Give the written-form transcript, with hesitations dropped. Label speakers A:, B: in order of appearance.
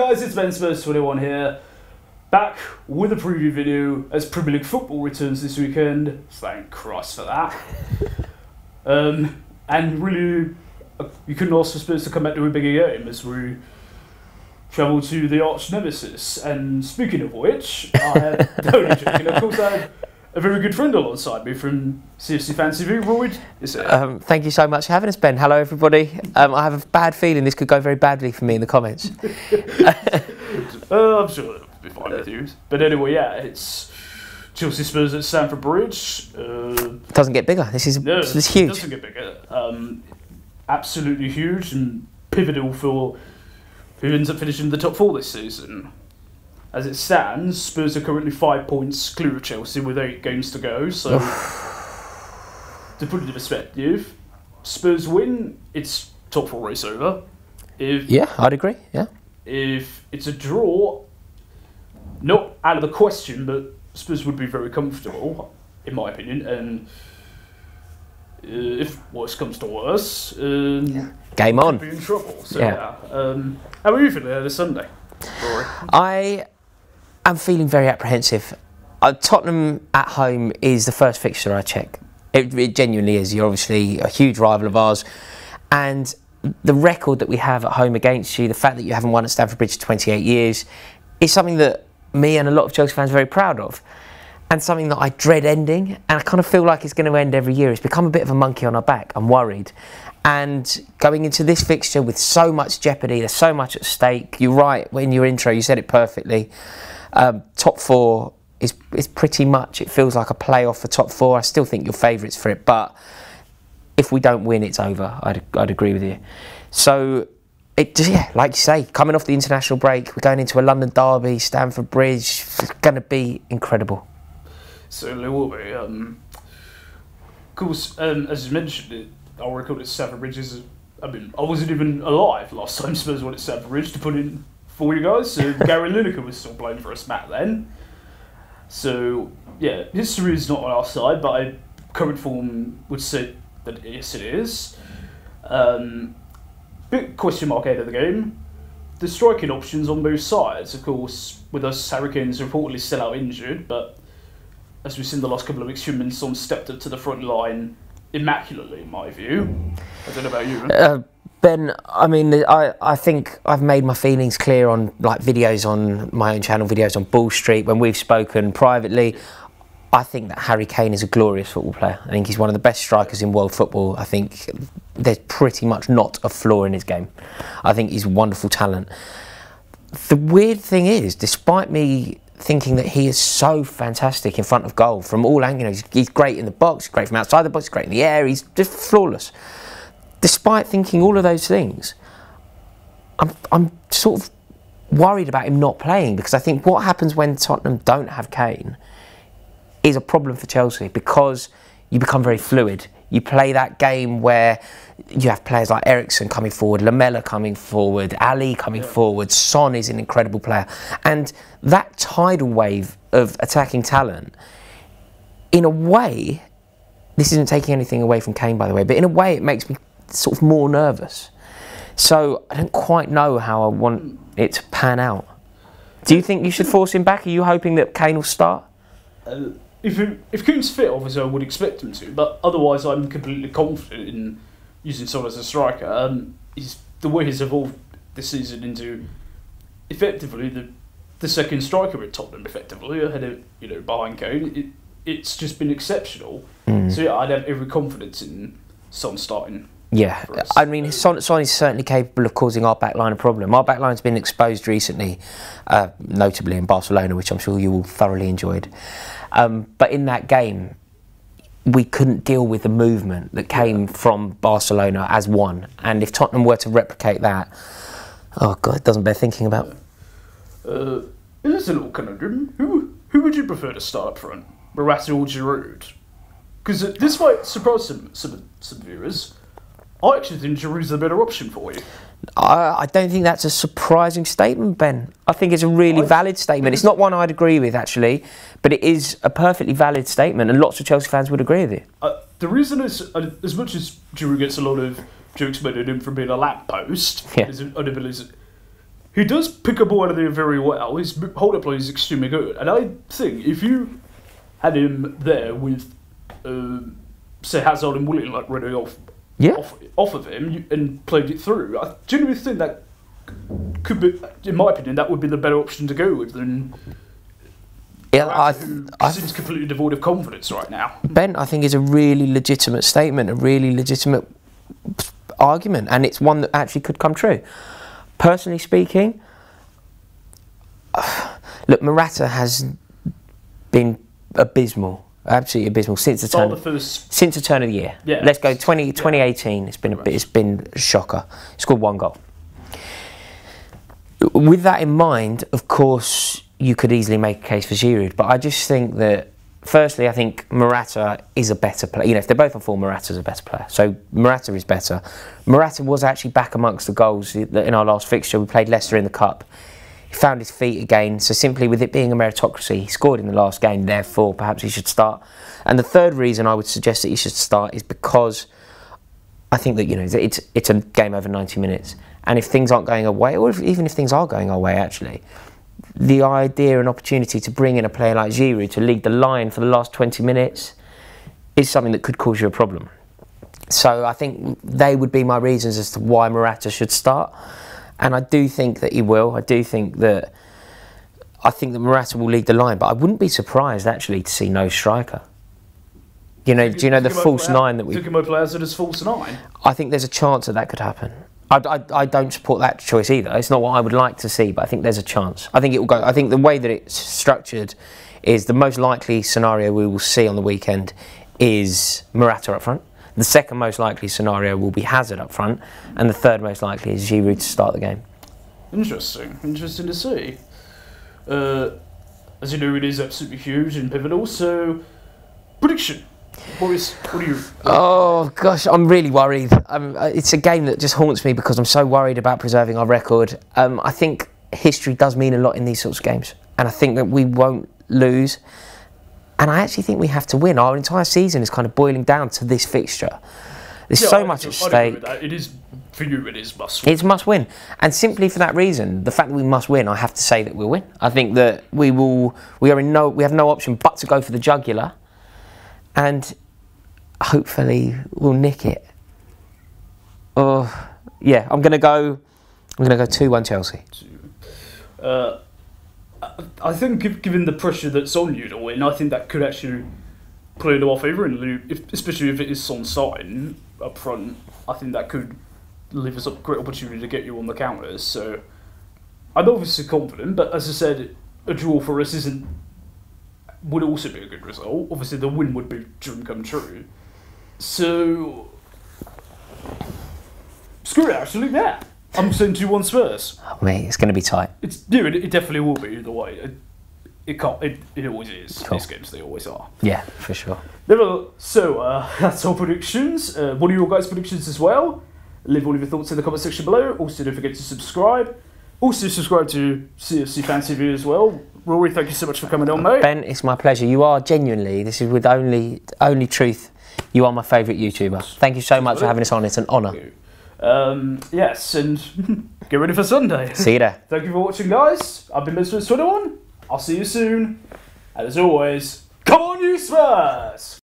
A: guys, it's Ben Spurs 21 here, back with a preview video as Premier League football returns this weekend. Thank Christ for that. And really, you couldn't ask for Spurs to come back to a bigger game as we travel to the arch nemesis. And speaking of which, I have, only joking, of course I have a very good friend alongside me from CFC Fan TV, Rory.
B: Thank you so much for having us, Ben. Hello, everybody. I have a bad feeling this could go very badly for me in the comments.
A: I'm sure it'll be fine with you. But anyway, yeah, it's Chelsea Spurs at Stamford Bridge.
B: It doesn't get bigger. This is huge.
A: It doesn't get bigger. Absolutely huge and pivotal for who ends up finishing the top four this season. As it stands, Spurs are currently 5 points clear of Chelsea with 8 games to go. So, to put it in perspective, Spurs win, it's top four race over.
B: Yeah, I'd agree. Yeah.
A: If it's a draw, not out of the question, but Spurs would be very comfortable, in my opinion. And if worse comes to worse,
B: game on.
A: Be in trouble. So, yeah. How are you feeling this Sunday, Rory?
B: I'm feeling very apprehensive. Tottenham at home is the first fixture I check. It genuinely is. You're obviously a huge rival of ours. And the record that we have at home against you, the fact that you haven't won at Stamford Bridge for 28 years, is something that me and a lot of Chelsea fans are very proud of. And something that I dread ending. And I kind of feel like it's going to end every year. It's become a bit of a monkey on our back. I'm worried. And going into this fixture with so much jeopardy, there's so much at stake. You're right, in your intro, you said it perfectly. Top four is pretty much, it feels like a playoff for top four. I still think you're favourites for it, but if we don't win, it's over. I'd agree with you. So, yeah, like you say, coming off the international break, we're going into a London derby, Stamford Bridge. It's going to be incredible.
A: Certainly will be. Of course, as you mentioned, our record at Stamford Bridge is, I wasn't even alive last time Spurs went at Stamford Bridge to put in for you guys. So Gary Lineker was still playing for us back then. So, yeah, history is not on our side, but current form would say that yes, it is. Big question mark ahead of the game. The striking options on both sides, of course, with us, Harry Kane's reportedly still out injured, but as we've seen the last couple of weeks, Heung-min Son stepped up to the front line immaculately, in my view. I don't know about you.
B: Ben, I think I've made my feelings clear on videos on my own channel, videos on Ball Street, when we've spoken privately. I think that Harry Kane is a glorious football player. I think he's one of the best strikers in world football. I think there's pretty much not a flaw in his game. I think he's a wonderful talent. The weird thing is, despite me thinking that he is so fantastic in front of goal from all angles, he's great in the box, great from outside the box, great in the air, he's just flawless. Despite thinking all of those things, I'm sort of worried about him not playing, because I think what happens when Tottenham don't have Kane is a problem for Chelsea, because you become very fluid. You play that game where you have players like Eriksen coming forward, Lamela coming forward, Ali coming forward, Son is an incredible player. And that tidal wave of attacking talent, in a way, this isn't taking anything away from Kane, by the way, but in a way it makes me sort of more nervous. So I don't quite know how I want it to pan out. Do you think you should force him back? Are you hoping that Kane will start?
A: If Kane's fit, obviously I would expect him to, but otherwise I'm completely confident in using Son as a striker. The way he's evolved this season into effectively the second striker at Tottenham, effectively ahead of behind Kane. It's just been exceptional. So yeah, I'd have every confidence in Son starting.
B: Yeah, I mean, Son is certainly capable of causing our backline a problem. Our backline's been exposed recently, notably in Barcelona, which I'm sure you all thoroughly enjoyed. But in that game, we couldn't deal with the movement that came from Barcelona as one. And if Tottenham were to replicate that, oh God, it doesn't bear thinking about.
A: It is a little conundrum. Who would you prefer to start up front, Morata or Giroud? Because this might surprise some viewers. I actually think Giroud's the better option for you.
B: I don't think that's a surprising statement, Ben. I think it's a really valid statement. It's not one I'd agree with, actually, but it is a perfectly valid statement, and lots of Chelsea fans would agree with it.
A: The reason is, as much as Giroud gets a lot of jokes made at him from being a lamppost, he does pick a ball out of there very well. His hold-up play is extremely good. And I think if you had him there with, say, Hazard and Willian, like, running off of him and played it through, I genuinely think that could be, in my opinion, that would be the better option to go with than...
B: Yeah,
A: I seems completely devoid of confidence right now.
B: Ben, I think, is a really legitimate statement, a really legitimate argument, and it's one that actually could come true. Personally speaking, look, Morata has been abysmal, absolutely abysmal since the turn of the year. Yeah. Let's go 2018. It's been a shocker. He scored 1 goal. With that in mind, of course, you could easily make a case for Giroud, but I just think that, firstly, I think Morata is a better player. You know, if they're both on form, Morata's a better player. So Morata is better. Morata was actually back amongst the goals in our last fixture. We played Leicester in the Cup. He found his feet again. So simply with it being a meritocracy, he scored in the last game, therefore perhaps he should start. And the third reason I would suggest that he should start is because I think that, you know, it's a game over 90 minutes. And if things aren't going our way, or even if things are going our way, actually, the idea and opportunity to bring in a player like Giroud to lead the line for the last 20 minutes is something that could cause you a problem. So I think they would be my reasons as to why Morata should start. And I do think that he will. I think that Morata will lead the line, but I wouldn't be surprised actually to see no striker. You know, do you know the false nine that we...
A: Took him over players as false nine?
B: I think there's a chance that could happen. I don't support that choice either. It's not what I would like to see, but I think there's a chance. I think it will go. I think the way that it's structured is the most likely scenario we will see on the weekend is Morata up front. The second most likely scenario will be Hazard up front, and the third most likely is Giroud to start the game. Interesting
A: to see. As you know, it is absolutely huge and pivotal. So, prediction. What are you...
B: Oh gosh, I'm really worried. It's a game that just haunts me because I'm so worried about preserving our record. I think history does mean a lot in these sorts of games, and I think that we won't lose. And I actually think we have to win. Our entire season is kind of boiling down to this fixture. There's so much at stake.
A: It is, for you, it is must win.
B: It's must win, and simply for that reason, the fact that we must win, I have to say that we'll win. I think that we have no option but to go for the jugular. And hopefully we'll nick it. Yeah, I'm gonna go 2-1 Chelsea.
A: I think given the pressure that's on you to win, I think that could actually play into our favour, especially if it is Son starting up front. I think that could leave us a great opportunity to get you on the counters. So I'm obviously confident, but as I said, a draw for us would also be a good result. Obviously, the win would be dream come true. So, screw it, actually, yeah. I'm saying 2-1 Spurs.
B: Oh, mate, it's going to be tight.
A: It definitely will be, either way. It always is. Cool. These games, they always are.
B: Yeah, for sure.
A: So, that's our predictions. What are your guys' predictions as well? Leave all of your thoughts in the comment section below. Also, don't forget to subscribe. Also, subscribe to CFC Fan TV as well. Rory, thank you so much for coming on, mate.
B: Ben, it's my pleasure. You are genuinely, this is with only truth, you are my favourite YouTuber. Thank you so much for having us on. It's an honour.
A: Yes, and get ready for Sunday.
B: See you there.
A: Thank you for watching, guys. I've been Mr. 21. I'll see you soon. And as always, come on, you Spurs!